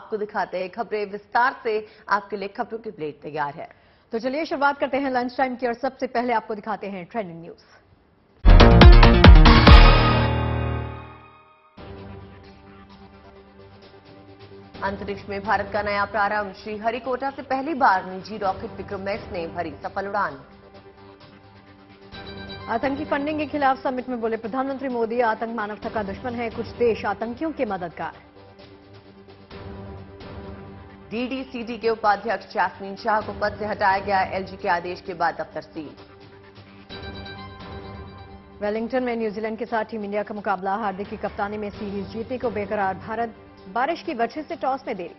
आपको दिखाते हैं खबरें विस्तार से। आपके लिए खबरों की प्लेट तैयार है, तो चलिए शुरुआत करते हैं लंच टाइम की और सबसे पहले आपको दिखाते हैं ट्रेंडिंग न्यूज। अंतरिक्ष में भारत का नया प्रारंभ। श्रीहरिकोटा से पहली बार निजी रॉकेट विक्रम एस ने भरी सफल उड़ान। आतंकी फंडिंग के खिलाफ समिट में बोले प्रधानमंत्री मोदी, आतंक मानवता का दुश्मन है, कुछ देश आतंकियों के मददगार। डीडीसीटी के उपाध्यक्ष जैस्मीन शाह को पद से हटाया गया। एलजी के आदेश के बाद दफ्तर सील। वेलिंगटन में न्यूजीलैंड के साथ टीम इंडिया का मुकाबला। हार्दिक की कप्तानी में सीरीज जीतने को बेकरार भारत। बारिश की वजह से टॉस में देरी।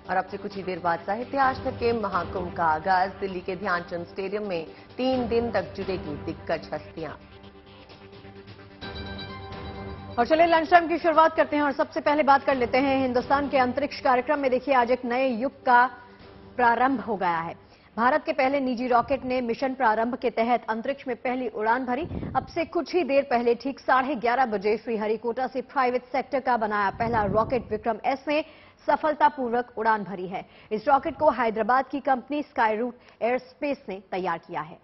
और अब से कुछ ही देर बाद साहित्य आज तक के महाकुंभ का आगाज। दिल्ली के ध्यानचंद स्टेडियम में 3 दिन तक जुटेगी दिग्गज हस्तियां। और चलिए लंच टाइम की शुरुआत करते हैं और सबसे पहले बात कर लेते हैं हिंदुस्तान के अंतरिक्ष कार्यक्रम में। देखिए, आज एक नए युग का प्रारंभ हो गया है। भारत के पहले निजी रॉकेट ने मिशन प्रारंभ के तहत अंतरिक्ष में पहली उड़ान भरी। अब से कुछ ही देर पहले ठीक 11:30 बजे श्रीहरिकोटा से प्राइवेट सेक्टर का बनाया पहला रॉकेट विक्रम एस ने सफलतापूर्वक उड़ान भरी है। इस रॉकेट को हैदराबाद की कंपनी स्काई रूट एयरस्पेस ने तैयार किया है।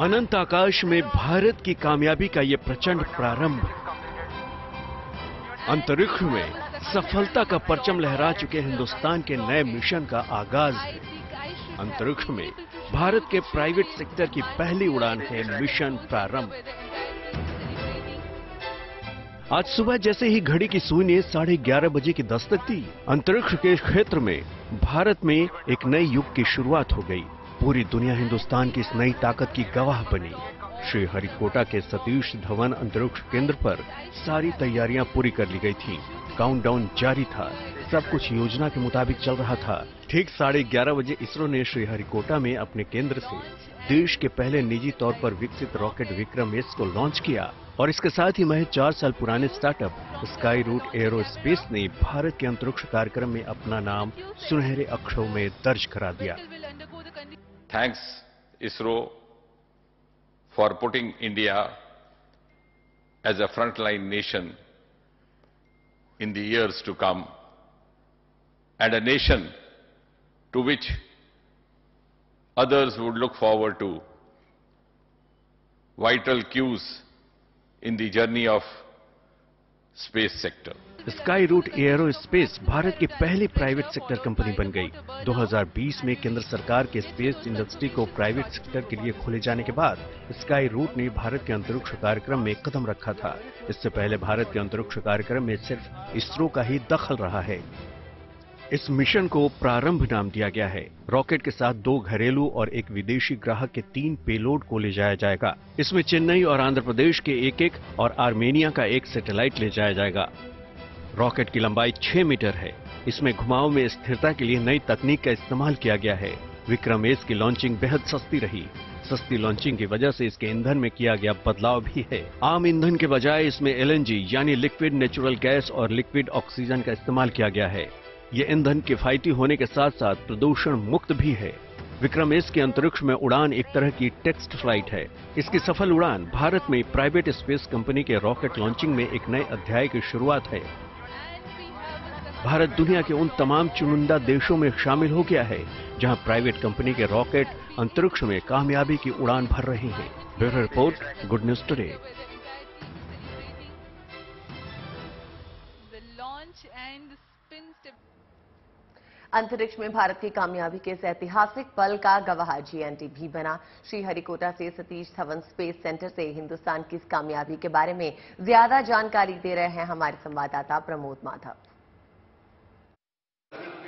अनंत आकाश में भारत की कामयाबी का ये प्रचंड प्रारंभ। अंतरिक्ष में सफलता का परचम लहरा चुके हिंदुस्तान के नए मिशन का आगाज है। अंतरिक्ष में भारत के प्राइवेट सेक्टर की पहली उड़ान है मिशन प्रारंभ। आज सुबह जैसे ही घड़ी की सुई ने 11:30 बजे की दस्तक दी, अंतरिक्ष के क्षेत्र में भारत में एक नए युग की शुरुआत हो गई। पूरी दुनिया हिंदुस्तान की इस नई ताकत की गवाह बनी। श्रीहरिकोटा के सतीश धवन अंतरिक्ष केंद्र पर सारी तैयारियां पूरी कर ली गई थीं। काउंटडाउन जारी था, सब कुछ योजना के मुताबिक चल रहा था। ठीक 11:30 बजे इसरो ने श्रीहरिकोटा में अपने केंद्र से देश के पहले निजी तौर पर विकसित रॉकेट विक्रम एस को लॉन्च किया और इसके साथ ही महज 4 साल पुराने स्टार्टअप स्काई रूट एयरोस्पेस ने भारत के अंतरिक्ष कार्यक्रम में अपना नाम सुनहरे अक्षरों में दर्ज करा दिया। Thanks, ISRO, for putting India as a frontline nation in the years to come, and a nation to which others would look forward to, vital cues in the journey of space sector. Skyroot aerospace Bharat की पहली private sector company बन गई। 2020 में केंद्र सरकार के space industry को private sector के लिए खोले जाने के बाद स्काई रूट ने भारत के अंतरिक्ष कार्यक्रम में कदम रखा था। इससे पहले भारत के अंतरिक्ष कार्यक्रम में सिर्फ इसरो का ही दखल रहा है। इस मिशन को प्रारंभ नाम दिया गया है। रॉकेट के साथ 2 घरेलू और 1 विदेशी ग्राहक के 3 पेलोड को ले जाया जाएगा। इसमें चेन्नई और आंध्र प्रदेश के 1 और आर्मेनिया का 1 सैटेलाइट ले जाया जाएगा। रॉकेट की लंबाई 6 मीटर है। इसमें घुमाव में स्थिरता के लिए नई तकनीक का इस्तेमाल किया गया है। विक्रम एस की लॉन्चिंग बेहद सस्ती रही। सस्ती लॉन्चिंग की वजह से इसके ईंधन में किया गया बदलाव भी है। आम ईंधन के बजाय इसमें एलएनजी यानी लिक्विड नेचुरल गैस और लिक्विड ऑक्सीजन का इस्तेमाल किया गया है। ये ईंधन किफायती होने के साथ साथ प्रदूषण मुक्त भी है। विक्रम एस के अंतरिक्ष में उड़ान एक तरह की टेस्ट फ्लाइट है। इसकी सफल उड़ान भारत में प्राइवेट स्पेस कंपनी के रॉकेट लॉन्चिंग में एक नए अध्याय की शुरुआत है। भारत दुनिया के उन तमाम चुनिंदा देशों में शामिल हो गया है जहां प्राइवेट कंपनी के रॉकेट अंतरिक्ष में कामयाबी की उड़ान भर रहे हैं। Bureau report, good news today. अंतरिक्ष में भारत की कामयाबी के इस ऐतिहासिक पल का गवाह जीएनटी भी बना। श्रीहरिकोटा से सतीश धवन स्पेस सेंटर से हिंदुस्तान की इस कामयाबी के बारे में ज्यादा जानकारी दे रहे हैं हमारे संवाददाता प्रमोद माधव।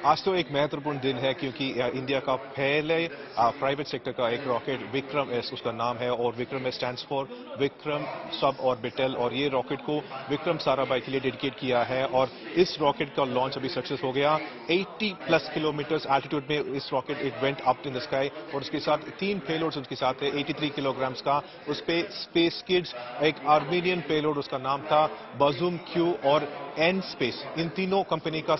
आज तो एक महत्वपूर्ण दिन है क्योंकि इंडिया का पहले प्राइवेट सेक्टर का एक रॉकेट विक्रम एस उसका नाम है, और Vikram S stands for Vikram sub orbital, और ये रॉकेट को विक्रम साराभाई के लिए डेडिकेट किया है। और इस रॉकेट का लॉन्च अभी सक्सेस हो गया। 80+ किलोमीटर्स एल्टीट्यूड में इस rocket it went up in the sky, और उसके साथ 3 पेलोड्स उसके साथ है 83 किलोग्राम्स का। उस पे स्पेस किड्स, एक आर्मेनियन पेलोड उसका नाम था, बजूम क्यू और एन स्पेस, इन तीनों कंपनी का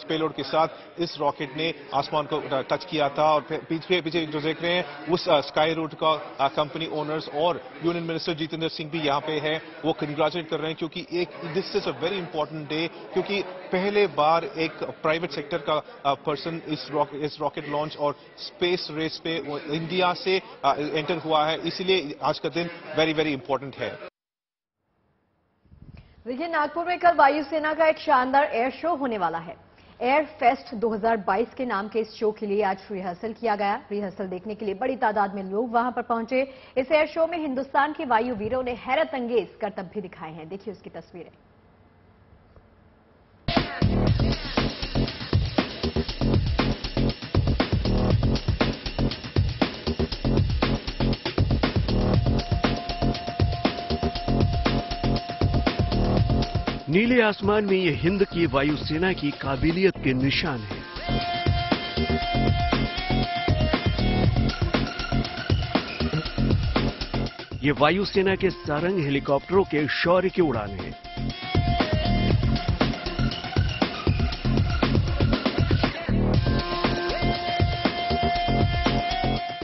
पेलोड के साथ इस रॉकेट ने आसमान को टच किया था। और पीछे जो देख रहे हैं उस स्काई रूट का कंपनी ओनर्स और यूनियन मिनिस्टर जितेंद्र सिंह भी यहाँ पे है, वो कंग्रेचुलेट कर रहे हैं क्योंकि this is a very important day, क्योंकि पहले बार एक प्राइवेट सेक्टर का पर्सन इस रॉकेट लॉन्च और स्पेस रेस पे इंडिया से एंटर हुआ है, इसलिए आज का दिन वेरी वेरी इंपॉर्टेंट है। देखिए, नागपुर में कल वायुसेना का एक शानदार एयर शो होने वाला है। एयर फेस्ट 2022 के नाम के इस शो के लिए आज रिहर्सल किया गया। रिहर्सल देखने के लिए बड़ी तादाद में लोग वहां पर पहुंचे। इस एयर शो में हिंदुस्तान के वायु वीरों ने हैरत अंगेज करतब भी दिखाए हैं। देखिए उसकी तस्वीरें। नीले आसमान में ये हिंद की वायुसेना की काबिलियत के निशान हैं। ये वायुसेना के सारंग हेलीकॉप्टरों के शौर्य की उड़ान है।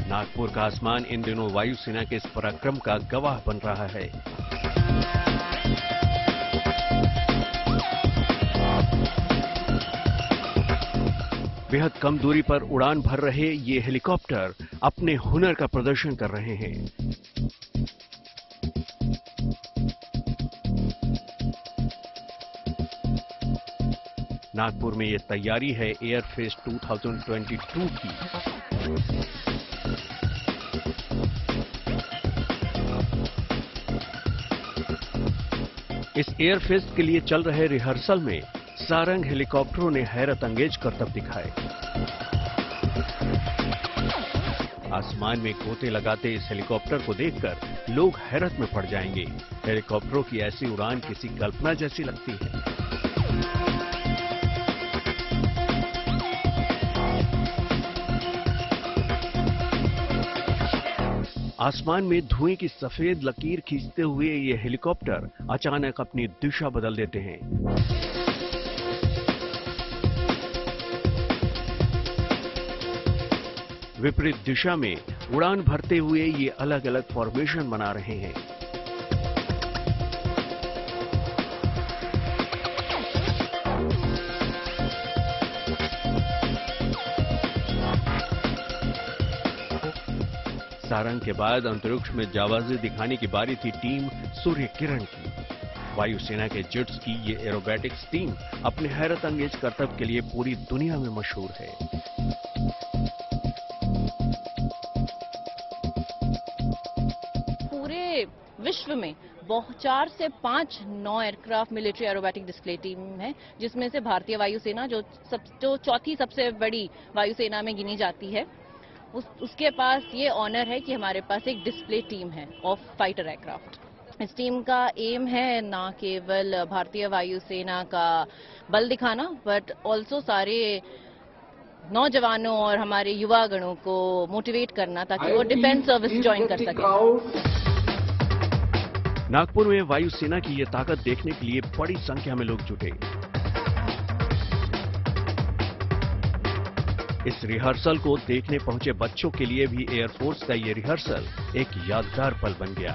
नागपुर का आसमान इन दिनों वायुसेना के इस पराक्रम का गवाह बन रहा है। बेहद कम दूरी पर उड़ान भर रहे ये हेलीकॉप्टर अपने हुनर का प्रदर्शन कर रहे हैं। नागपुर में ये तैयारी है एयर फेस्ट 2022 की। इस एयर फेस्ट के लिए चल रहे रिहर्सल में सारंग हेलीकॉप्टरों ने हैरत अंगेज करतब दिखाए। आसमान में गोते लगाते इस हेलीकॉप्टर को देखकर लोग हैरत में पड़ जाएंगे। हेलीकॉप्टरों की ऐसी उड़ान किसी कल्पना जैसी लगती है। आसमान में धुएं की सफेद लकीर खींचते हुए ये हेलीकॉप्टर अचानक अपनी दिशा बदल देते हैं। विपरीत दिशा में उड़ान भरते हुए ये अलग अलग फॉर्मेशन बना रहे हैं। सारंग के बाद अंतरिक्ष में जाबाजी दिखाने की बारी थी टीम सूर्य किरण की। वायुसेना के जेट्स की ये एरोबैटिक्स टीम अपने हैरत अंगेज करतब के लिए पूरी दुनिया में मशहूर है। पूरे विश्व में 4 से 5 9 aircraft military aerobatic display team है, जिसमें से भारतीय वायुसेना जो चौथी सबसे बड़ी वायुसेना में गिनी जाती है, उसके पास ये ऑनर है कि हमारे पास एक डिस्प्ले टीम है ऑफ फाइटर एयरक्राफ्ट। इस टीम का एम है ना केवल भारतीय वायुसेना का बल दिखाना, बट ऑल्सो सारे नौजवानों और हमारे युवा गणों को मोटिवेट करना ताकि वो डिफेंस सर्विस ज्वाइन कर सकें। नागपुर में वायुसेना की ये ताकत देखने के लिए बड़ी संख्या में लोग जुटे। इस रिहर्सल को देखने पहुंचे बच्चों के लिए भी एयरफोर्स का ये रिहर्सल एक यादगार पल बन गया।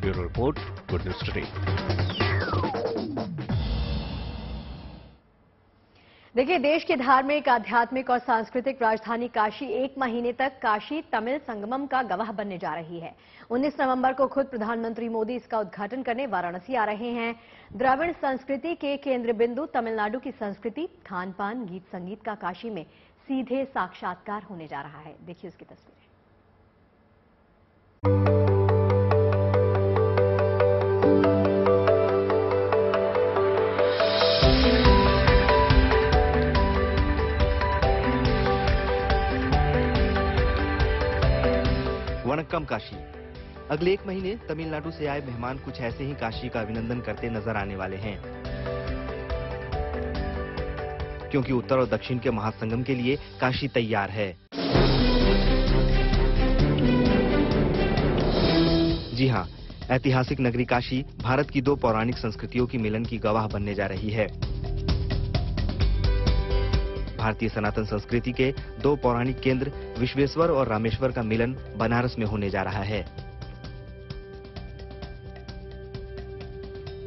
Bureau report, good news today. देखिए, देश की धार्मिक, आध्यात्मिक और सांस्कृतिक राजधानी काशी 1 महीने तक काशी तमिल संगमम का गवाह बनने जा रही है। 19 नवंबर को खुद प्रधानमंत्री मोदी इसका उद्घाटन करने वाराणसी आ रहे हैं। द्रविड़ संस्कृति के केंद्र बिंदु तमिलनाडु की संस्कृति, खान पान, गीत संगीत का काशी में सीधे साक्षात्कार होने जा रहा है। देखिए उसकी तस्वीरें। वनक्कम काशी। अगले 1 महीने तमिलनाडु से आए मेहमान कुछ ऐसे ही काशी का अभिनंदन करते नजर आने वाले हैं, क्योंकि उत्तर और दक्षिण के महासंगम के लिए काशी तैयार है। जी हां, ऐतिहासिक नगरी काशी भारत की 2 पौराणिक संस्कृतियों की मिलन की गवाह बनने जा रही है। भारतीय सनातन संस्कृति के 2 पौराणिक केंद्र विश्वेश्वर और रामेश्वर का मिलन बनारस में होने जा रहा है,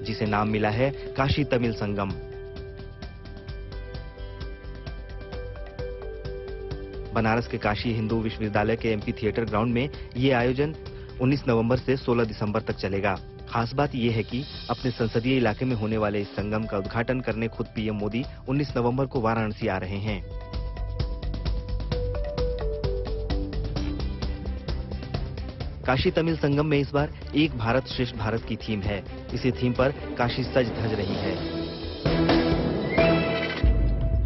जिसे नाम मिला है काशी तमिल संगम। बनारस के काशी हिंदू विश्वविद्यालय के एमपी थिएटर ग्राउंड में ये आयोजन 19 नवंबर से 16 दिसंबर तक चलेगा। खास बात यह है कि अपने संसदीय इलाके में होने वाले इस संगम का उद्घाटन करने खुद पीएम मोदी 19 नवंबर को वाराणसी आ रहे हैं। काशी तमिल संगम में इस बार एक भारत श्रेष्ठ भारत की थीम है। इसी थीम पर काशी सज धज रही है।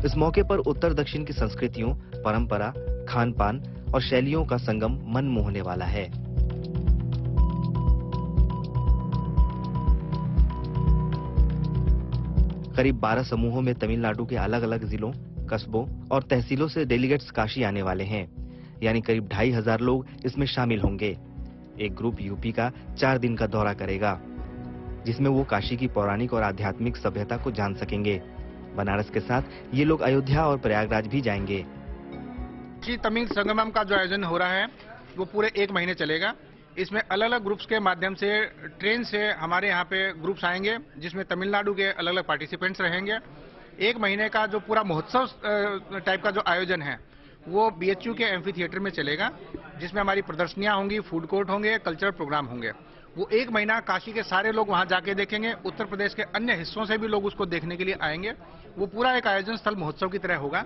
इस मौके पर उत्तर दक्षिण की संस्कृतियों, परंपरा, खान पान और शैलियों का संगम मन मोहने वाला है। करीब 12 समूहों में तमिलनाडु के अलग अलग जिलों, कस्बों और तहसीलों से डेलीगेट्स काशी आने वाले हैं, यानी करीब 2500 लोग इसमें शामिल होंगे। एक ग्रुप यूपी का 4 दिन का दौरा करेगा, जिसमें वो काशी की पौराणिक और आध्यात्मिक सभ्यता को जान सकेंगे। बनारस के साथ ये लोग अयोध्या और प्रयागराज भी जाएंगे। काशी तमिल संगमम का जो आयोजन हो रहा है वो पूरे 1 महीने चलेगा। इसमें अलग अलग ग्रुप्स के माध्यम से ट्रेन से हमारे यहाँ पे ग्रुप्स आएंगे, जिसमें तमिलनाडु के अलग अलग पार्टिसिपेंट्स रहेंगे। 1 महीने का जो पूरा महोत्सव टाइप का जो आयोजन है वो बीएचयू के एम्फी थिएटर में चलेगा, जिसमें हमारी प्रदर्शनियां होंगी, फूड कोर्ट होंगे, कल्चरल प्रोग्राम होंगे। वो 1 महीना काशी के सारे लोग वहां जाके देखेंगे। उत्तर प्रदेश के अन्य हिस्सों से भी लोग उसको देखने के लिए आएंगे। वो पूरा एक आयोजन स्थल महोत्सव की तरह होगा।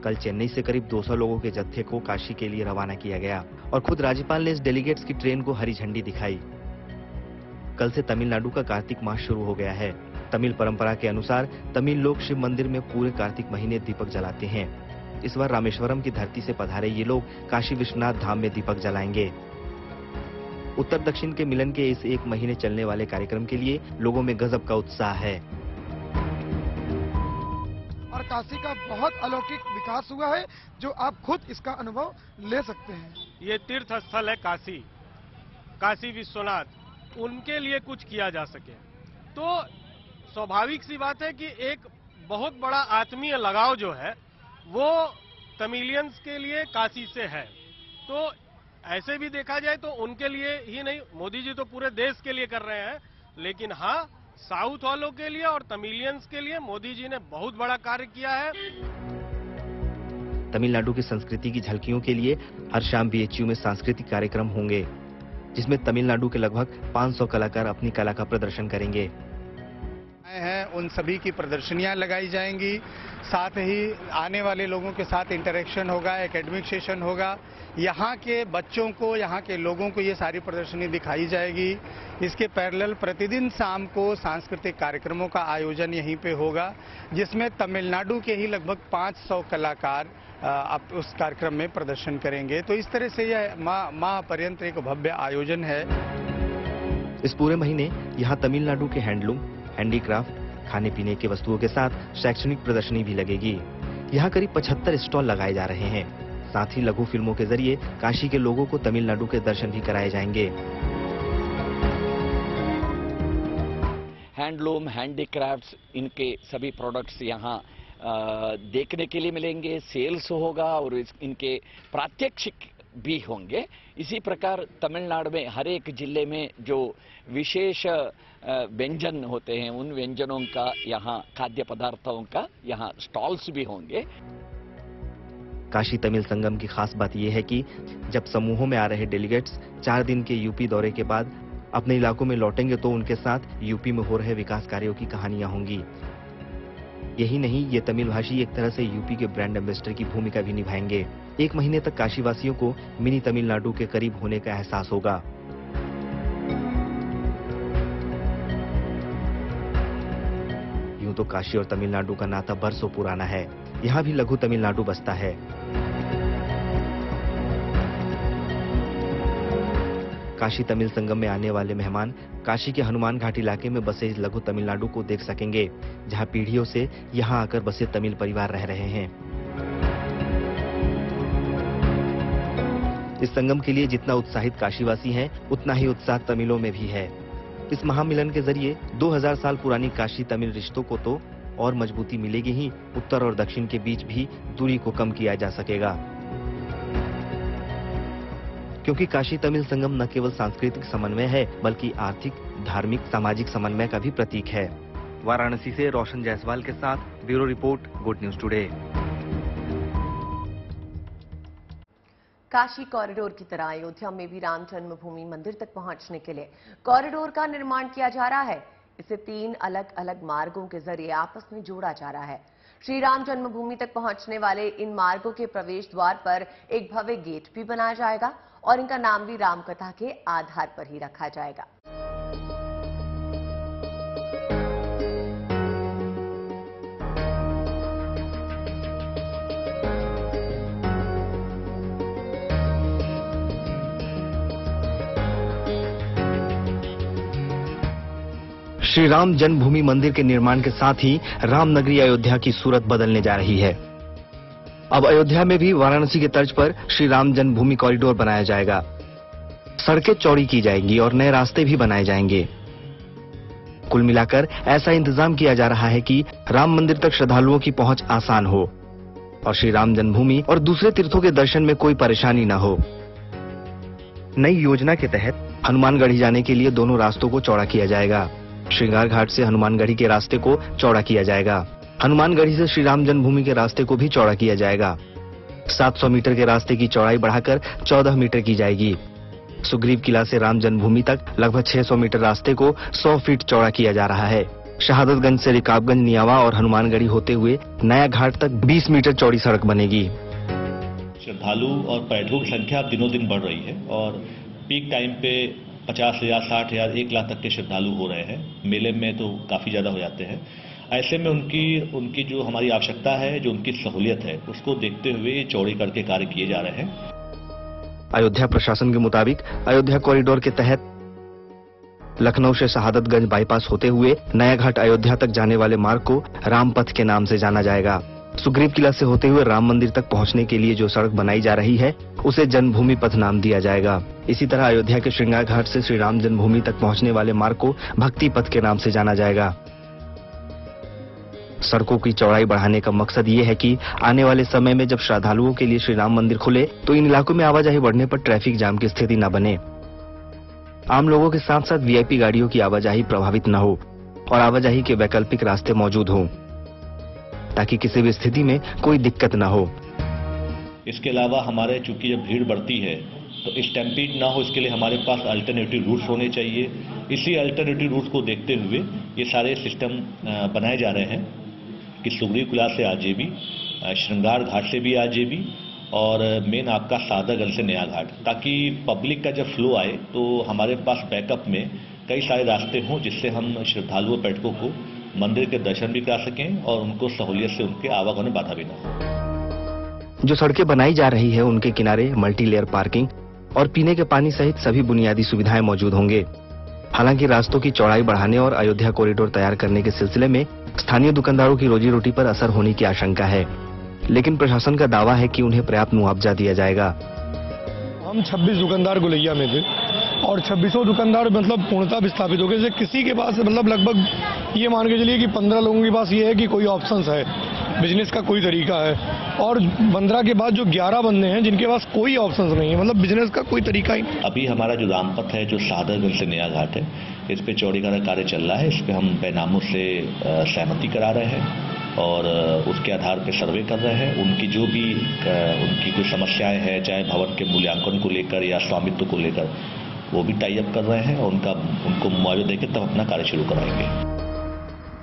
कल चेन्नई से करीब 200 लोगों के जत्थे को काशी के लिए रवाना किया गया और खुद राज्यपाल ने इस डेलीगेट्स की ट्रेन को हरी झंडी दिखाई। कल से तमिलनाडु का कार्तिक मास शुरू हो गया है। तमिल परंपरा के अनुसार तमिल लोग शिव मंदिर में पूरे कार्तिक महीने दीपक जलाते हैं। इस बार रामेश्वरम की धरती से पधारे ये लोग काशी विश्वनाथ धाम में दीपक जलाएंगे। उत्तर दक्षिण के मिलन के इस 1 महीने चलने वाले कार्यक्रम के लिए लोगों में गजब का उत्साह है। और काशी का बहुत अलौकिक विकास हुआ है, जो आप खुद इसका अनुभव ले सकते हैं। ये तीर्थ स्थल है काशी, काशी विश्वनाथ, उनके लिए कुछ किया जा सके तो स्वाभाविक सी बात है कि एक बहुत बड़ा आत्मीय लगाव जो है वो तमिलियंस के लिए काशी से है। तो ऐसे भी देखा जाए तो उनके लिए ही नहीं, मोदी जी तो पूरे देश के लिए कर रहे हैं, लेकिन हाँ, साउथ वालों के लिए और तमिलियंस के लिए मोदी जी ने बहुत बड़ा कार्य किया है। तमिलनाडु की संस्कृति की झलकियों के लिए हर शाम बीएचयू में सांस्कृतिक कार्यक्रम होंगे, जिसमें तमिलनाडु के लगभग 500 कलाकार अपनी कला का प्रदर्शन करेंगे। हैं उन सभी की प्रदर्शनियां लगाई जाएंगी। साथ ही आने वाले लोगों के साथ इंटरेक्शन होगा, एकेडमिक सेशन होगा। यहाँ के बच्चों को, यहाँ के लोगों को ये सारी प्रदर्शनी दिखाई जाएगी। इसके पैरेलल प्रतिदिन शाम को सांस्कृतिक कार्यक्रमों का आयोजन यहीं पे होगा, जिसमें तमिलनाडु के ही लगभग 500 कलाकार अब उस कार्यक्रम में प्रदर्शन करेंगे। तो इस तरह से यह माह पर्यंत एक भव्य आयोजन है। इस पूरे महीने यहाँ तमिलनाडु के हैंडलूम, हैंडीक्राफ्ट, खाने पीने की वस्तुओं के साथ शैक्षणिक प्रदर्शनी भी लगेगी। यहाँ करीब 75 स्टॉल लगाए जा रहे हैं। साथ ही लघु फिल्मों के जरिए काशी के लोगों को तमिलनाडु के दर्शन भी कराए जाएंगे। हैंडलूम, हैंडीक्राफ्ट्स, इनके सभी प्रोडक्ट्स यहाँ देखने के लिए मिलेंगे, सेल्स होगा और इनके प्रात्यक्षिक भी होंगे। इसी प्रकार तमिलनाडु में हर एक जिले में जो विशेष व्यंजन होते हैं, उन व्यंजनों का यहाँ, खाद्य पदार्थों का यहाँ स्टॉल्स भी होंगे। काशी तमिल संगम की खास बात यह है कि जब समूहों में आ रहे डेलीगेट्स 4 दिन के यूपी दौरे के बाद अपने इलाकों में लौटेंगे तो उनके साथ यूपी में हो रहे विकास कार्यों की कहानियां होंगी। यही नहीं, ये तमिल भाषी एक तरह से यूपी के ब्रांड एम्बेसडर की भूमिका भी निभाएंगे। 1 महीने तक काशी वासियों को मिनी तमिलनाडु के करीब होने का एहसास होगा। यूं तो काशी और तमिलनाडु का नाता बरसों पुराना है। यहाँ भी लघु तमिलनाडु बसता है। काशी तमिल संगम में आने वाले मेहमान काशी के हनुमान घाट इलाके में बसे लघु तमिलनाडु को देख सकेंगे, जहां पीढ़ियों से यहां आकर बसे तमिल परिवार रह रहे हैं। इस संगम के लिए जितना उत्साहित काशीवासी हैं, उतना ही उत्साह तमिलों में भी है। इस महामिलन के जरिए 2000 साल पुरानी काशी तमिल रिश्तों को तो और मजबूती मिलेगी ही, उत्तर और दक्षिण के बीच भी दूरी को कम किया जा सकेगा। क्योंकि काशी तमिल संगम न केवल सांस्कृतिक समन्वय है, बल्कि आर्थिक, धार्मिक, सामाजिक समन्वय का भी प्रतीक है। वाराणसी से रोशन जायसवाल के साथ bureau report, good news today. Kashi corridor की तरह अयोध्या में भी राम जन्मभूमि मंदिर तक पहुंचने के लिए कॉरिडोर का निर्माण किया जा रहा है। इसे 3 अलग अलग मार्गों के जरिए आपस में जोड़ा जा रहा है। श्री राम जन्मभूमि तक पहुंचने वाले इन मार्गों के प्रवेश द्वार पर एक भव्य गेट भी बनाया जाएगा और इनका नाम भी रामकथा के आधार पर ही रखा जाएगा। श्री राम जन्मभूमि मंदिर के निर्माण के साथ ही रामनगरी अयोध्या की सूरत बदलने जा रही है। अब अयोध्या में भी वाराणसी के तर्ज पर श्री राम जन्मभूमि कॉरिडोर बनाया जाएगा। सड़कें चौड़ी की जाएंगी और नए रास्ते भी बनाए जाएंगे। कुल मिलाकर ऐसा इंतजाम किया जा रहा है कि राम मंदिर तक श्रद्धालुओं की पहुंच आसान हो और श्री राम जन्मभूमि और दूसरे तीर्थों के दर्शन में कोई परेशानी न हो। नई योजना के तहत हनुमानगढ़ी जाने के लिए दोनों रास्तों को चौड़ा किया जाएगा। श्रृंगार घाट से हनुमानगढ़ी के रास्ते को चौड़ा किया जाएगा। हनुमानगढ़ी से श्री राम जन्मभूमि के रास्ते को भी चौड़ा किया जाएगा। 700 मीटर के रास्ते की चौड़ाई बढ़ाकर 14 मीटर की जाएगी। सुग्रीव किला से राम जन्मभूमि तक लगभग 600 मीटर रास्ते को 100 फीट चौड़ा किया जा रहा है। शहादतगंज से रिकाबगंज, नियावा और हनुमानगढ़ी होते हुए नया घाट तक 20 मीटर चौड़ी सड़क बनेगी। श्रद्धालु और पर्यटकों की संख्या दिनों दिन बढ़ रही है और पीक टाइम पे 50,000, 60,000, 1 लाख तक के श्रद्धालु हो रहे हैं। मेले में तो काफी ज्यादा हो जाते हैं। ऐसे में उनकी जो हमारी आवश्यकता है, जो उनकी सहूलियत है, उसको देखते हुए चौड़ी करके कार्य किए जा रहे हैं। अयोध्या प्रशासन के मुताबिक अयोध्या कॉरिडोर के तहत लखनऊ से शहादतगंज बाईपास होते हुए नया घाट अयोध्या तक जाने वाले मार्ग को रामपथ के नाम से जाना जाएगा। सुग्रीव किला से होते हुए राम मंदिर तक पहुंचने के लिए जो सड़क बनाई जा रही है, उसे जन्मभूमि पथ नाम दिया जाएगा। इसी तरह अयोध्या के श्रृंगार घाट से श्री राम जन्मभूमि तक पहुंचने वाले मार्ग को भक्ति पथ के नाम से जाना जाएगा। सड़कों की चौड़ाई बढ़ाने का मकसद ये है कि आने वाले समय में जब श्रद्धालुओं के लिए श्री राम मंदिर खुले तो इन इलाकों में आवाजाही बढ़ने पर ट्रैफिक जाम की स्थिति न बने। आम लोगों के साथ साथ वीआईपी गाड़ियों की आवाजाही प्रभावित न हो और आवाजाही के वैकल्पिक रास्ते मौजूद हों, ताकि किसी भी स्थिति में कोई दिक्कत न हो। इसके अलावा हमारे चूंकि जब भीड़ बढ़ती है तो स्टैम्पीड ना हो, इसके लिए हमारे पास अल्टरनेटिव रूट्स होने चाहिए। इसी अल्टरनेटिव रूट्स को देखते हुए ये सारे सिस्टम बनाए जा रहे हैं कि सुग्रीव किला से आरजेबी, श्रृंगार घाट से भी आरजेबी और मेन आपका सादरगंज से नया घाट, ताकि पब्लिक का जब फ्लो आए तो हमारे पास बैकअप में कई सारे रास्ते हों, जिससे हम श्रद्धालुओं पर्यटकों को मंदिर के दर्शन भी करा सकें और उनको सहूलियत से उनके आवागमन में बाधा भी न हो। जो सड़कें बनाई जा रही है उनके किनारे मल्टी लेयर पार्किंग और पीने के पानी सहित सभी बुनियादी सुविधाएं मौजूद होंगे। हालांकि रास्तों की चौड़ाई बढ़ाने और अयोध्या कॉरिडोर तैयार करने के सिलसिले में स्थानीय दुकानदारों की रोजी रोटी पर असर होने की आशंका है, लेकिन प्रशासन का दावा है कि उन्हें पर्याप्त मुआवजा दिया जाएगा। हम 26 दुकानदार गुलैया में थे और 26 दुकानदार मतलब पूर्णतः विस्थापित हो गए। जैसे किसी के पास मतलब लगभग ये मान के चलिए कि 15 लोगों के पास ये है कि कोई ऑप्शंस है, बिजनेस का कोई तरीका है, और 15 के बाद जो 11 बंदे हैं जिनके पास कोई ऑप्शंस नहीं है, मतलब बिजनेस का कोई तरीका ही। अभी हमारा जो रामपथ है, जो सादरगंज से नया घाट है, इस पे चौड़ीकरण का कार्य चल रहा है। इस पे हम बैनामों से सहमति करा रहे हैं और उसके आधार पर सर्वे कर रहे हैं। उनकी जो भी उनकी कोई समस्याएं हैं, चाहे भवन के मूल्यांकन को लेकर या स्वामित्व को लेकर, वो भी टाई अप कर रहे हैं और उनको मुआवजा देकर तब अपना कार्य शुरू कराएंगे।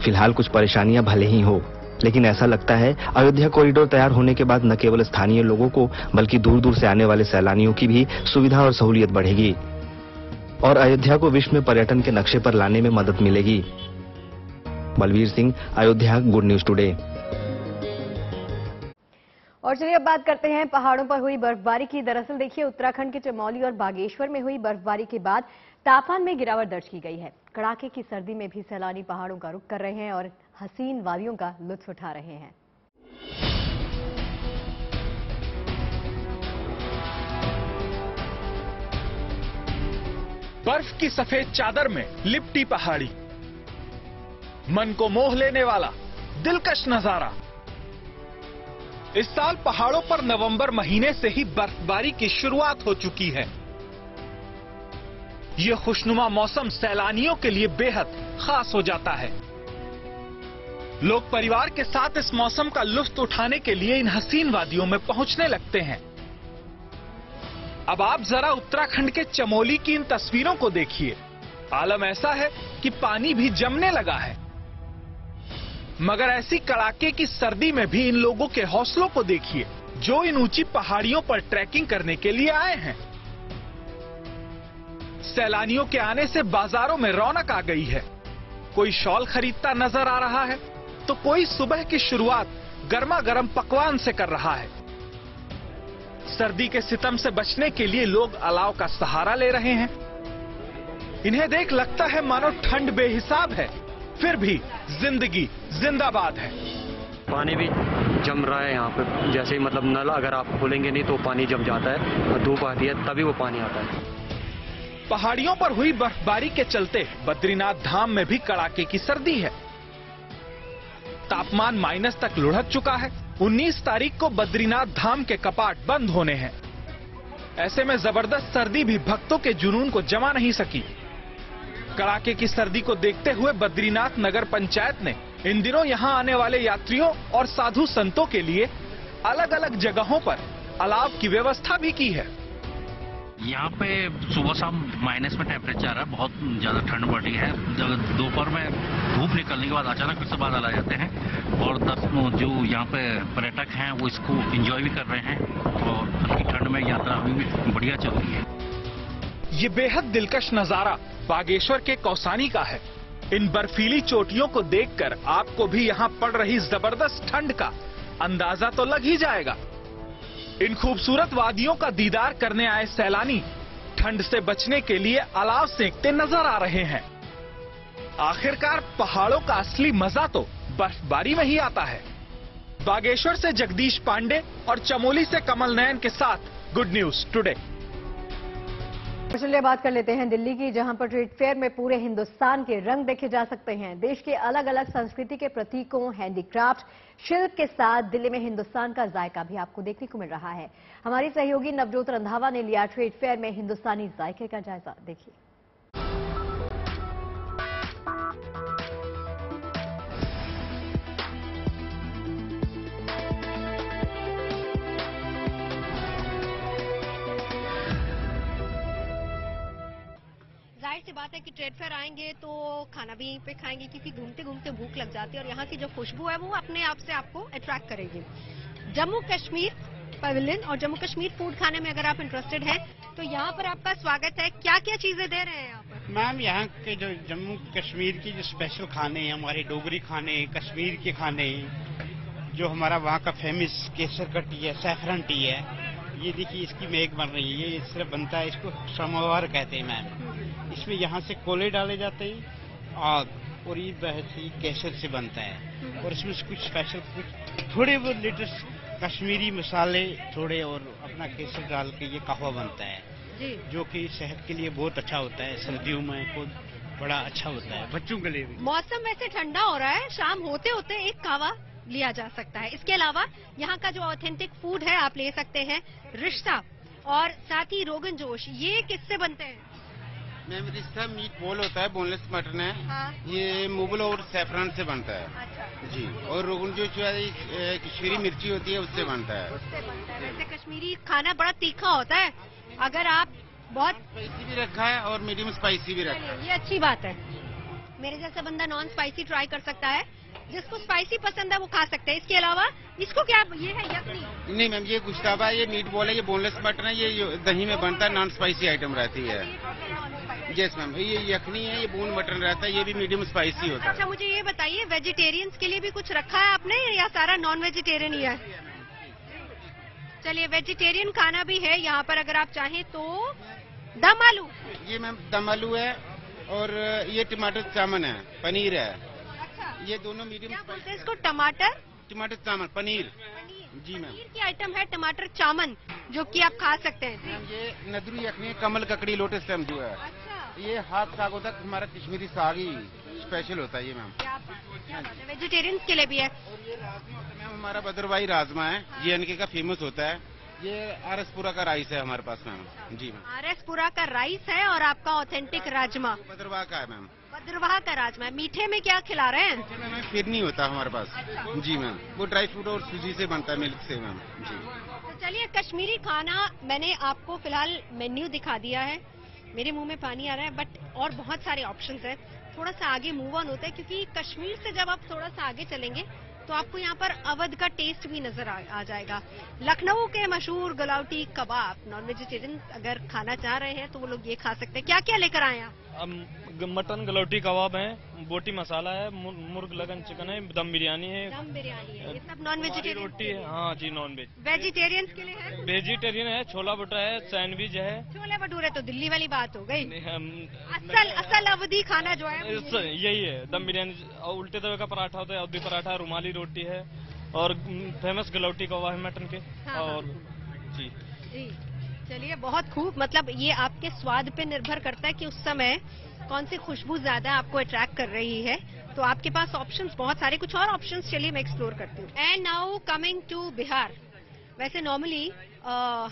फिलहाल कुछ परेशानियां भले ही हो, लेकिन ऐसा लगता है अयोध्या कॉरिडोर तैयार होने के बाद न केवल स्थानीय लोगों को बल्कि दूर दूर से आने वाले सैलानियों की भी सुविधा और सहूलियत बढ़ेगी और अयोध्या को विश्व में पर्यटन के नक्शे पर लाने में मदद मिलेगी। Balvir Singh, Ayodhya, good news today. और चलिए अब बात करते हैं पहाड़ों पर हुई बर्फबारी की। दरअसल देखिए, उत्तराखंड के चमोली और बागेश्वर में हुई बर्फबारी के बाद तापमान में गिरावट दर्ज की गई है। कड़ाके की सर्दी में भी सैलानी पहाड़ों का रुख कर रहे हैं और हसीन वादियों का लुत्फ उठा रहे हैं। बर्फ की सफेद चादर में लिपटी पहाड़ी, मन को मोह लेने वाला दिलकश नजारा। इस साल पहाड़ों पर नवंबर महीने से ही बर्फबारी की शुरुआत हो चुकी है। यह खुशनुमा मौसम सैलानियों के लिए बेहद खास हो जाता है। लोग परिवार के साथ इस मौसम का लुत्फ उठाने के लिए इन हसीन वादियों में पहुंचने लगते हैं। अब आप जरा उत्तराखंड के चमोली की इन तस्वीरों को देखिए। आलम ऐसा है कि पानी भी जमने लगा है। मगर ऐसी कड़ाके की सर्दी में भी इन लोगों के हौसलों को देखिए, जो इन ऊंची पहाड़ियों पर ट्रैकिंग करने के लिए आए हैं। सैलानियों के आने से बाजारों में रौनक आ गई है। कोई शॉल खरीदता नजर आ रहा है, तो कोई सुबह की शुरुआत गर्मा गर्म पकवान से कर रहा है। सर्दी के सितम से बचने के लिए लोग अलाव का सहारा ले रहे हैं। इन्हें देख लगता है मानो ठंड बेहिसाब है, फिर भी जिंदगी जिंदाबाद है। पानी भी जम रहा है यहाँ पे, जैसे मतलब नल अगर आप खोलेंगे नहीं तो पानी जम जाता है और धूप आती है तभी वो पानी आता है। पहाड़ियों पर हुई बर्फबारी के चलते बद्रीनाथ धाम में भी कड़ाके की सर्दी है। तापमान माइनस तक लुढ़क चुका है। 19 तारीख को बद्रीनाथ धाम के कपाट बंद होने हैं। ऐसे में जबरदस्त सर्दी भी भक्तों के जुनून को जमा नहीं सकी। कड़ाके की सर्दी को देखते हुए बद्रीनाथ नगर पंचायत ने इन दिनों यहां आने वाले यात्रियों और साधु संतों के लिए अलग अलग जगहों पर अलाव की व्यवस्था भी की है। यहाँ पे सुबह शाम माइनस में टेम्परेचर है, बहुत ज्यादा ठंड बढ़ रही है। दोपहर में धूप निकलने के बाद अचानक फिर से बादल आ जाते हैं और जो यहाँ पे पर्यटक हैं वो इसको एंजॉय भी कर रहे हैं और हल्की ठंड में यात्रा अभी भी बढ़िया चल रही है। ये बेहद दिलकश नजारा बागेश्वर के कौसानी का है। इन बर्फीली चोटियों को देखकर आपको भी यहाँ पड़ रही जबरदस्त ठंड का अंदाजा तो लग ही जाएगा। इन खूबसूरत वादियों का दीदार करने आए सैलानी ठंड से बचने के लिए अलाव सेंकते नजर आ रहे हैं। आखिरकार पहाड़ों का असली मजा तो बर्फबारी में ही आता है। बागेश्वर से जगदीश पांडे और चमोली से कमल नयन के साथ गुड न्यूज टुडे। चलिए बात कर लेते हैं दिल्ली की, जहां पर ट्रेड फेयर में पूरे हिंदुस्तान के रंग देखे जा सकते हैं। देश के अलग अलग संस्कृति के प्रतीकों, हैंडीक्राफ्ट, शिल्प के साथ दिल्ली में हिंदुस्तान का जायका भी आपको देखने को मिल रहा है। हमारी सहयोगी नवजोत रंधावा ने लिया ट्रेड फेयर में हिंदुस्तानी जायके का जायजा। देखिए। जाहिर सी बात है कि ट्रेड फेयर आएंगे तो खाना भी यहीं पे खाएंगे, क्योंकि घूमते घूमते भूख लग जाती है और यहाँ की जो खुशबू है वो अपने आप से आपको अट्रैक्ट करेगी। जम्मू कश्मीर पवेलियन और जम्मू कश्मीर फूड खाने में अगर आप इंटरेस्टेड हैं तो यहाँ पर आपका स्वागत है। क्या क्या चीजें दे रहे हैं यहाँ पर? मैम, यहाँ के जो जम्मू कश्मीर की जो स्पेशल खाने हैं, हमारे डोगरी खाने, कश्मीर के खाने, जो हमारा वहाँ का फेमस केसर का टी है, सैफरन टी है, ये देखिए इसकी मेक बन रही है। ये इस तरह बनता है, इसको समोवर कहते हैं मैम। इसमें यहाँ से कोले डाले जाते हैं आग, और ये बहसी केसर से बनता है और इसमें कुछ स्पेशल कुछ थोड़े वो लेटेस्ट कश्मीरी मसाले थोड़े और अपना केसर डाल के ये कहवा बनता है जी, जो कि सेहत के लिए बहुत अच्छा होता है। सर्दियों में को बड़ा अच्छा होता है, बच्चों के लिए भी। मौसम वैसे ठंडा हो रहा है, शाम होते होते एक कहवा लिया जा सकता है। इसके अलावा यहाँ का जो ऑथेंटिक फूड है आप ले सकते हैं, रिश्ता और साथ ही रोगन जोश। ये किससे बनते हैं? मैम, रिश्ता मीट बॉल होता है, बोनलेस मटन है। हाँ। ये मुगल और सैफरन से बनता है। अच्छा। जी, और रोगन जोश कश्मीरी मिर्ची होती है उससे बनता है। वैसे कश्मीरी खाना बड़ा तीखा होता है, अगर आप बहुत स्पाइसी भी रखा है और मीडियम स्पाइसी भी रखा है। ये अच्छी बात है। मेरे जैसा बंदा नॉन स्पाइसी ट्राई कर सकता है, जिसको स्पाइसी पसंद है वो खा सकते हैं। इसके अलावा इसको क्या ये है यखनी? नहीं मैम, ये गुश्ताबा है, ये मीट बॉल है, ये बोनलेस मटन है, ये दही में बनता है, नॉन स्पाइसी आइटम रहती है। यस मैम, ये यखनी है, ये बोन मटन रहता है, ये भी मीडियम स्पाइसी होता है। अच्छा, मुझे ये बताइए वेजिटेरियंस के लिए भी कुछ रखा है आपने या सारा नॉन वेजिटेरियन ही है? चलिए वेजिटेरियन खाना भी है यहाँ पर, अगर आप चाहें तो। दम आलू, ये मैम दम आलू है और ये टमाटर चामन है, पनीर है। अच्छा, ये दोनों मीडियम। क्या बोलते हैं इसको? टमाटर चामन, पनीर। जी मैम। पनीर की आइटम है टमाटर चामन, जो कि आप खा सकते हैं। ये नदरू यखनी, कमल ककड़ी, लोटस स्टेम जो है। ये हाथ साग होता है, हमारा कश्मीरी साग ही स्पेशल होता है ये मैम। वेजिटेरियन के लिए भी है। मैम हमारा भद्रवाही राजमा है, ये एनके का फेमस होता है। ये आरएसपुरा का राइस है हमारे पास मैम। जी मैम। आरएसपुरा का राइस है और आपका ऑथेंटिक राजमा भद्रवाह का है मैम। भद्रवाह का राजमा है। मीठे में क्या खिला रहे हैं? मीठे में फिर नहीं होता हमारे पास। जी मैम, वो ड्राई फ्रूट और सूजी से बनता है, मिल्क से मैम। जी तो चलिए, कश्मीरी खाना मैंने आपको फिलहाल मेन्यू दिखा दिया है। मेरे मुंह में पानी आ रहा है, बट और बहुत सारे ऑप्शंस हैं। थोड़ा सा आगे मूव ऑन होता है, क्योंकि कश्मीर से जब आप थोड़ा सा आगे चलेंगे तो आपको यहाँ पर अवध का टेस्ट भी नजर आ जाएगा। लखनऊ के मशहूर गलाउटी कबाब, नॉन वेजिटेरियन अगर खाना चाह रहे हैं तो वो लोग ये खा सकते हैं। क्या क्या लेकर आए आप? मटन गलौटी कबाब है, बोटी मसाला है, मुर्ग लगन चिकन है, दम बिरयानी है। दम बिरयानी है, ये सब नॉन वेजिटेरियन रोटी है। हाँ जी, नॉन वेज। वेजिटेरियन के लिए है? वेजिटेरियन है, छोला भटूरा है, सैंडविच है। छोले भटूरे तो दिल्ली वाली बात हो गई। असल अवधी खाना जो है यही है, दम बिरयानी। उल्टे तवे का पराठा होता है, अवधी पराठा, रुमाली रोटी है और फेमस गलौटी कबाब है मटन के। और जी चलिए, बहुत खूब। मतलब ये आपके स्वाद पे निर्भर करता है कि उस समय कौन सी खुशबू ज्यादा आपको अट्रैक्ट कर रही है। तो आपके पास ऑप्शंस बहुत सारे, कुछ और ऑप्शंस चलिए मैं एक्सप्लोर करती हूँ। And now coming to Bihar. वैसे नॉर्मली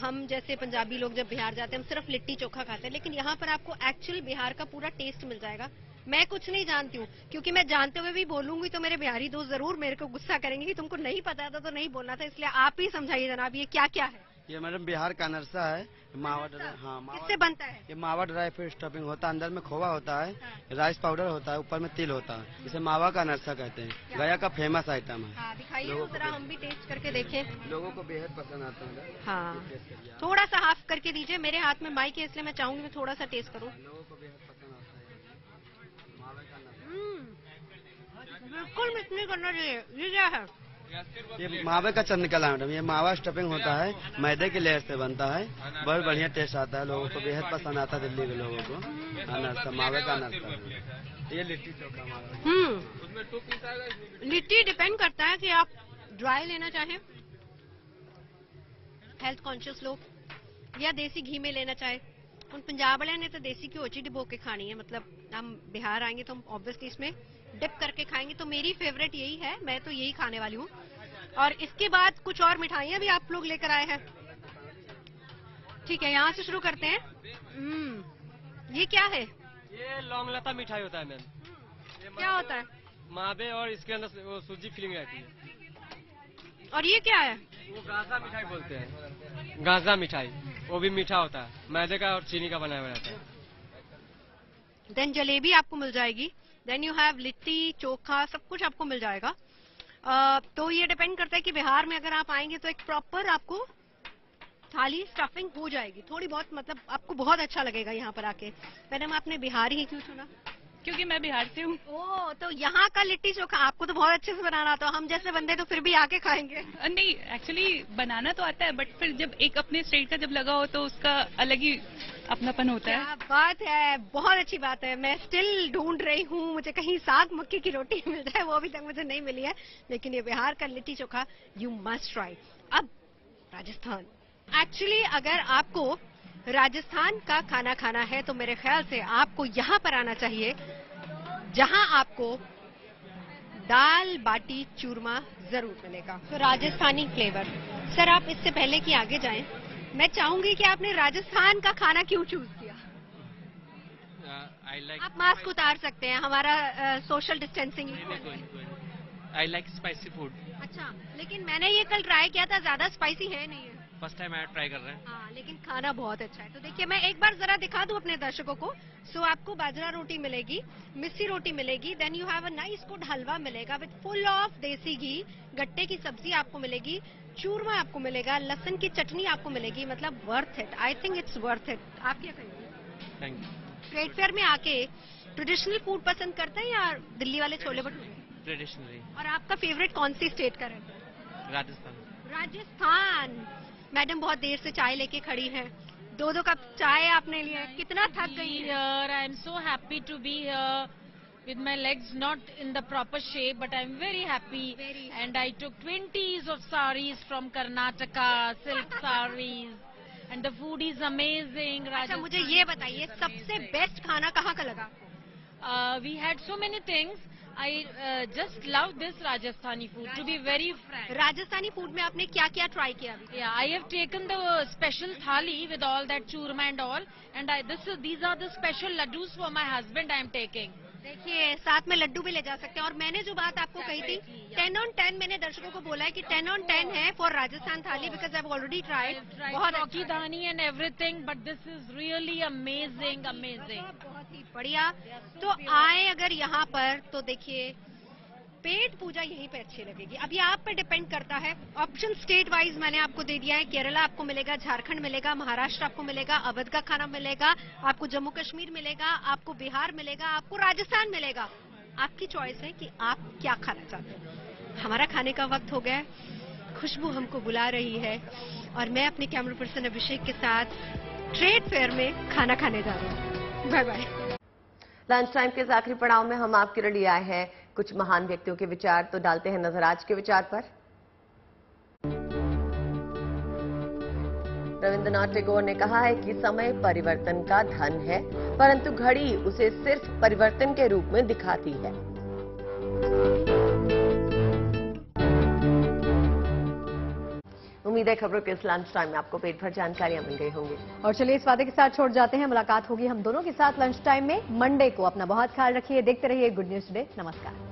हम जैसे पंजाबी लोग जब बिहार जाते हैं हम सिर्फ लिट्टी चोखा खाते हैं, लेकिन यहाँ पर आपको एक्चुअल बिहार का पूरा टेस्ट मिल जाएगा। मैं कुछ नहीं जानती हूँ, क्योंकि मैं जानते हुए भी बोलूंगी तो मेरे बिहारी दोस्त जरूर मेरे को गुस्सा करेंगे कि तुमको नहीं पता था तो नहीं बोलना था। इसलिए आप ही समझाइए जनाब, ये क्या क्या है? ये मैडम बिहार का नरसा है, मावा किससे बनता है? ये मावा ड्राई फ्रूट स्टफिंग होता है, अंदर में खोवा होता है, राइस पाउडर होता है, ऊपर में तिल होता है। इसे मावा का नरसा कहते हैं। गया का फेमस आइटम है। दिखाइए जरा, हम भी टेस्ट करके देखें। लोगों को बेहद पसंद आता है। हाँ, थोड़ा सा हाफ करके दीजिए। मेरे हाथ में माइक है इसलिए मैं चाहूंगी मैं थोड़ा सा टेस्ट करूँ। लोगों को बेहद पसंद आता है मावा का नरसा। बिल्कुल मिस नहीं करना चाहिए। ये क्या है? ये मावे का चंद निकला है मैडम। ये मावा स्टफिंग होता है, मैदे की लेयर से बनता है। बहुत बढ़िया टेस्ट आता है, लोगों को बेहद पसंद आता है दिल्ली के लोगों को। नरसा, मावे का नरसा। ये लिट्टी चोखा मावा। लिट्टी डिपेंड करता है कि आप ड्राई लेना चाहें, हेल्थ कॉन्शियस लोग, या देसी घी में लेना चाहे। उन पंजाब वाले ने तो देसी घी ओची डिबो के खानी है। मतलब हम बिहार आएंगे तो हम ऑब्वियसली इसमें डिप करके खाएंगे। तो मेरी फेवरेट यही है, मैं तो यही खाने वाली हूँ। और इसके बाद कुछ और मिठाइयाँ भी आप लोग लेकर आए हैं। ठीक है, यहाँ से शुरू करते हैं। ये क्या है? ये लौंग लता मिठाई होता है मैम। क्या होता है? मावे और इसके अंदर वो सूजी फिलिंग रहती है। और ये क्या है? वो गाजा मिठाई बोलते हैं, गाजा मिठाई। वो भी मीठा होता है, मैदे का और चीनी का बनाया हुआ रहता है। देन जलेबी आपको मिल जाएगी। Then you have litti chokha, सब कुछ आपको मिल जाएगा। तो ये डिपेंड करता है कि बिहार में अगर आप आएंगे तो एक प्रॉपर आपको थाली स्टफिंग हो जाएगी थोड़ी बहुत। मतलब आपको बहुत अच्छा लगेगा यहाँ पर आके। मैडम, आपने बिहार ही क्यों चुना? क्योंकि मैं बिहार से हूँ। ओह, तो यहाँ का लिट्टी चोखा आपको तो बहुत अच्छे से बनाना आता है। हम जैसे बंदे तो फिर भी आके खाएंगे। नहीं, एक्चुअली बनाना तो आता है, बट फिर जब एक अपने स्टेट का जब लगा हो तो उसका अलग ही अपनापन होता है। क्या बात है, बहुत अच्छी बात है। मैं स्टिल ढूंढ रही हूँ, मुझे कहीं साग मक्के की रोटी मिल जाए, वो अभी तक मुझे नहीं मिली है। लेकिन ये बिहार का litti chokha you must try. अब राजस्थान। एक्चुअली अगर आपको राजस्थान का खाना खाना है तो मेरे ख्याल से आपको यहाँ पर आना चाहिए, जहां आपको दाल बाटी चूरमा जरूर मिलेगा। तो राजस्थानी फ्लेवर। सर, आप इससे पहले कि आगे जाएं, मैं चाहूंगी कि आपने राजस्थान का खाना क्यों चूज किया? आप मास्क उतार सकते हैं, हमारा social distancing. I like spicy food. अच्छा, लेकिन मैंने ये कल ट्राई किया था, ज्यादा स्पाइसी है नहीं है। फर्स्ट टाइम मैं ट्राई कर रहे हैं। हाँ, लेकिन खाना बहुत अच्छा है। तो देखिए, मैं एक बार जरा दिखा दूं अपने दर्शकों को। सो आपको बाजरा रोटी मिलेगी, मिस्सी रोटी मिलेगी, then you have a nice good halwa मिलेगा विद फुल ऑफ देसी घी, गट्टे की सब्जी आपको मिलेगी, चूरमा आपको मिलेगा, लहसुन की चटनी आपको मिलेगी। मतलब worth it. I think it's worth it. आप क्या कहेंगे? Thank you. ट्रेड फेयर में आके ट्रेडिशनल फूड पसंद करते हैं या दिल्ली वाले छोले भटूरे? ट्रेडिशनली। और आपका फेवरेट कौन सी स्टेट का रहता है? राजस्थान। राजस्थान। मैडम बहुत देर से चाय लेके खड़ी हैं, 2-2 कप चाय आपने लिया है, कितना थक गई है? I am so happy to be here with my legs not in the proper shape, but I'm very happy. And I took 20s of saris from Karnataka, silk saris, and the food is amazing. अच्छा, मुझे ये बताइए सबसे best खाना कहाँ का लगा? We had so many things. I just love this Rajasthani food. To be very frank. Rajasthani food में आपने क्या क्या try किया? Yeah, I have taken the special thali with all that churma and all, and these are the special laddus for my husband I am taking. देखिए साथ में लड्डू भी ले जा सकते हैं। और मैंने जो बात आपको कही थी 10 on 10, मैंने दर्शकों को बोला है कि 10 on 10 है फॉर राजस्थान थाली, because I have already tried. बहुत अच्छी दानी and everything, but this is really amazing amazing. बहुत ही बढ़िया। तो आए अगर यहाँ पर तो देखिए पेट पूजा यहीं पे अच्छी लगेगी। अब ये आप पे डिपेंड करता है। ऑप्शन स्टेट वाइज मैंने आपको दे दिया है। केरला आपको मिलेगा, झारखंड मिलेगा, महाराष्ट्र आपको मिलेगा, अवध का खाना मिलेगा, आपको जम्मू कश्मीर मिलेगा, आपको बिहार मिलेगा, आपको राजस्थान मिलेगा। आपकी चॉइस है कि आप क्या खाना चाहते हैं। हमारा खाने का वक्त हो गया है। खुशबू हमको बुला रही है और मैं अपने कैमरा पर्सन अभिषेक के साथ ट्रेड फेयर में खाना खाने जा रही हूँ। Bye bye. लंच टाइम के इस आखिरी पड़ाव में हम आपके लिए आए हैं कुछ महान व्यक्तियों के विचार। तो डालते हैं नजर आज के विचार पर। रविंद्रनाथ टैगोर ने कहा है कि समय परिवर्तन का धन है, परंतु घड़ी उसे सिर्फ परिवर्तन के रूप में दिखाती है। उम्मीद है खबरों के इस लंच टाइम में आपको पेट भर जानकारियां मिल गई होंगी। और चलिए इस वादे के साथ छोड़ जाते हैं, मुलाकात होगी हम दोनों के साथ लंच टाइम में मंडे को। अपना बहुत ख्याल रखिए, देखते रहिए गुड न्यूज टुडे। नमस्कार।